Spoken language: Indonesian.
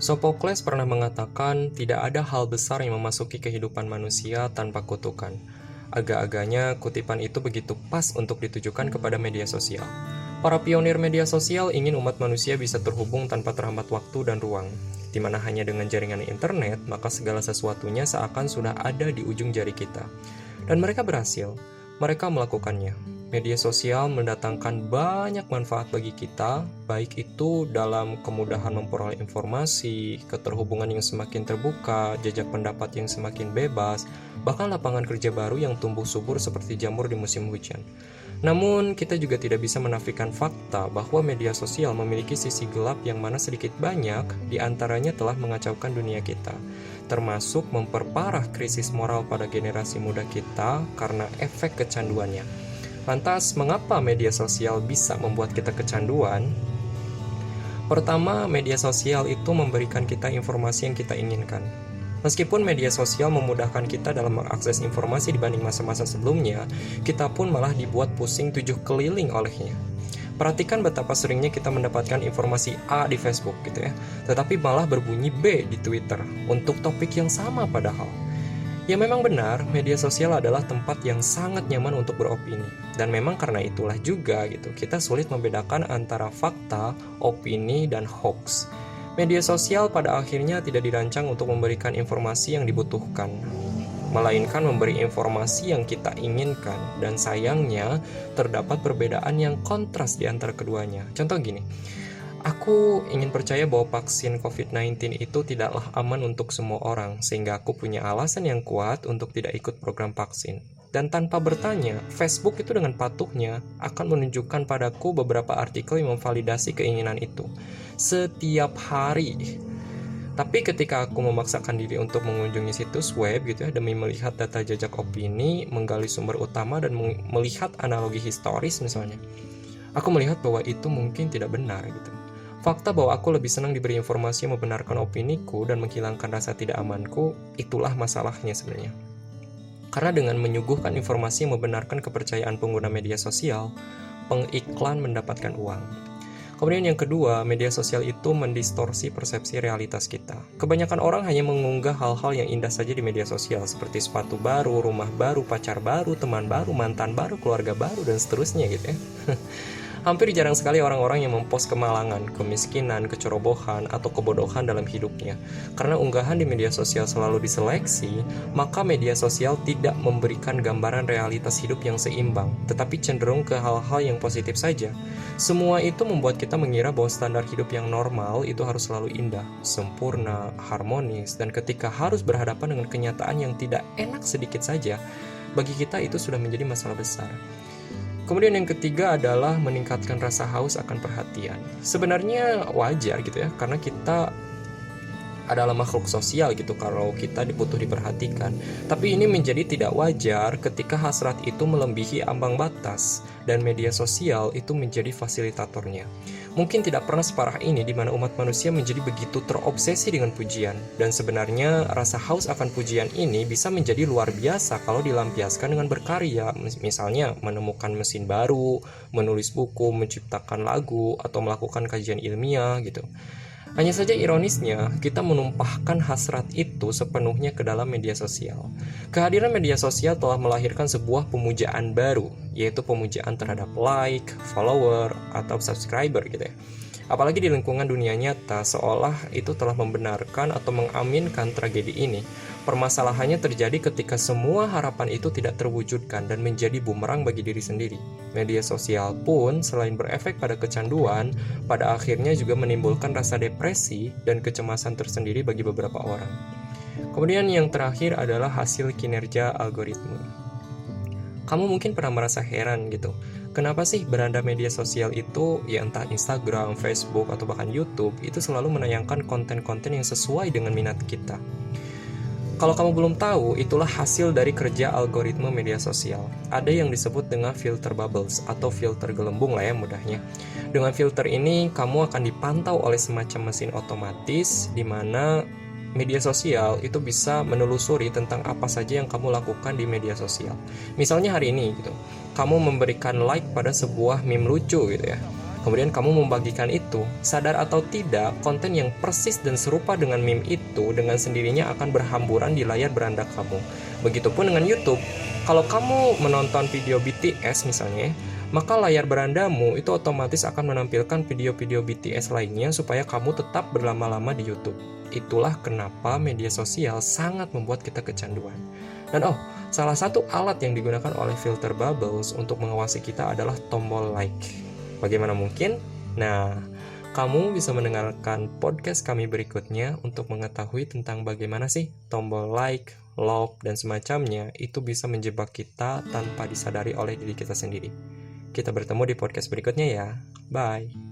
Sophocles pernah mengatakan tidak ada hal besar yang memasuki kehidupan manusia tanpa kutukan. Agak-agaknya kutipan itu begitu pas untuk ditujukan kepada media sosial. Para pionir media sosial ingin umat manusia bisa terhubung tanpa terhambat waktu dan ruang, di mana hanya dengan jaringan internet, maka segala sesuatunya seakan sudah ada di ujung jari kita. Dan mereka berhasil, mereka melakukannya. Media sosial mendatangkan banyak manfaat bagi kita, baik itu dalam kemudahan memperoleh informasi, keterhubungan yang semakin terbuka, jejak pendapat yang semakin bebas, bahkan lapangan kerja baru yang tumbuh subur seperti jamur di musim hujan. Namun, kita juga tidak bisa menafikan fakta bahwa media sosial memiliki sisi gelap yang mana sedikit banyak diantaranya telah mengacaukan dunia kita, termasuk memperparah krisis moral pada generasi muda kita karena efek kecanduannya. Lantas, mengapa media sosial bisa membuat kita kecanduan? Pertama, media sosial itu memberikan kita informasi yang kita inginkan. Meskipun media sosial memudahkan kita dalam mengakses informasi dibanding masa-masa sebelumnya, kita pun malah dibuat pusing 7 keliling olehnya. Perhatikan betapa seringnya kita mendapatkan informasi A di Facebook gitu ya, tetapi malah berbunyi B di Twitter untuk topik yang sama padahal. Ya memang benar, media sosial adalah tempat yang sangat nyaman untuk beropini. Dan memang karena itulah juga gitu, kita sulit membedakan antara fakta, opini, dan hoax. Media sosial pada akhirnya tidak dirancang untuk memberikan informasi yang dibutuhkan, melainkan memberi informasi yang kita inginkan. Dan sayangnya, terdapat perbedaan yang kontras di antara keduanya. Contoh gini, aku ingin percaya bahwa vaksin COVID-19 itu tidaklah aman untuk semua orang, sehingga aku punya alasan yang kuat untuk tidak ikut program vaksin. Dan tanpa bertanya, Facebook itu dengan patuhnya akan menunjukkan padaku beberapa artikel yang memvalidasi keinginan itu setiap hari. Tapi ketika aku memaksakan diri untuk mengunjungi situs web gitu ya, demi melihat data jajak opini, menggali sumber utama, dan melihat analogi historis misalnya, aku melihat bahwa itu mungkin tidak benar gitu. Fakta bahwa aku lebih senang diberi informasi yang membenarkan opiniku dan menghilangkan rasa tidak amanku, itulah masalahnya sebenarnya. Karena dengan menyuguhkan informasi yang membenarkan kepercayaan pengguna media sosial, pengiklan mendapatkan uang. Kemudian yang kedua, media sosial itu mendistorsi persepsi realitas kita. Kebanyakan orang hanya mengunggah hal-hal yang indah saja di media sosial, seperti sepatu baru, rumah baru, pacar baru, teman baru, mantan baru, keluarga baru, dan seterusnya gitu ya. Hampir jarang sekali orang-orang yang mempost kemalangan, kemiskinan, kecerobohan, atau kebodohan dalam hidupnya. Karena unggahan di media sosial selalu diseleksi, maka media sosial tidak memberikan gambaran realitas hidup yang seimbang, tetapi cenderung ke hal-hal yang positif saja. Semua itu membuat kita mengira bahwa standar hidup yang normal itu harus selalu indah, sempurna, harmonis, dan ketika harus berhadapan dengan kenyataan yang tidak enak sedikit saja, bagi kita itu sudah menjadi masalah besar. Kemudian yang ketiga adalah meningkatkan rasa haus akan perhatian. Sebenarnya wajar gitu ya, karena kita adalah makhluk sosial gitu kalau kita butuh diperhatikan. Tapi ini menjadi tidak wajar ketika hasrat itu melebihi ambang batas dan media sosial itu menjadi fasilitatornya. Mungkin tidak pernah separah ini di mana umat manusia menjadi begitu terobsesi dengan pujian. Dan sebenarnya rasa haus akan pujian ini bisa menjadi luar biasa kalau dilampiaskan dengan berkarya. Misalnya menemukan mesin baru, menulis buku, menciptakan lagu, atau melakukan kajian ilmiah gitu. Hanya saja ironisnya, kita menumpahkan hasrat itu sepenuhnya ke dalam media sosial. Kehadiran media sosial telah melahirkan sebuah pemujaan baru, yaitu pemujaan terhadap like, follower, atau subscriber gitu ya. Apalagi di lingkungan dunia nyata, seolah itu telah membenarkan atau mengaminkan tragedi ini. Permasalahannya terjadi ketika semua harapan itu tidak terwujudkan dan menjadi bumerang bagi diri sendiri. Media sosial pun selain berefek pada kecanduan, pada akhirnya juga menimbulkan rasa depresi dan kecemasan tersendiri bagi beberapa orang. Kemudian yang terakhir adalah hasil kinerja algoritma. Kamu mungkin pernah merasa heran gitu, kenapa sih beranda media sosial itu, ya entah Instagram, Facebook, atau bahkan YouTube, itu selalu menayangkan konten-konten yang sesuai dengan minat kita. Kalau kamu belum tahu, itulah hasil dari kerja algoritma media sosial. Ada yang disebut dengan filter bubbles atau filter gelembung lah ya mudahnya. Dengan filter ini, kamu akan dipantau oleh semacam mesin otomatis di mana media sosial itu bisa menelusuri tentang apa saja yang kamu lakukan di media sosial. Misalnya hari ini gitu, kamu memberikan like pada sebuah meme lucu gitu ya. kemudian kamu membagikan itu, sadar atau tidak, konten yang persis dan serupa dengan meme itu dengan sendirinya akan berhamburan di layar beranda kamu. Begitupun dengan YouTube. Kalau kamu menonton video BTS misalnya, maka layar berandamu itu otomatis akan menampilkan video-video BTS lainnya supaya kamu tetap berlama-lama di YouTube. Itulah kenapa media sosial sangat membuat kita kecanduan. Dan salah satu alat yang digunakan oleh filter bubbles untuk mengawasi kita adalah tombol like. Bagaimana mungkin? Nah, kamu bisa mendengarkan podcast kami berikutnya untuk mengetahui tentang bagaimana sih tombol like, love, dan semacamnya itu bisa menjebak kita tanpa disadari oleh diri kita sendiri. Kita bertemu di podcast berikutnya ya. Bye.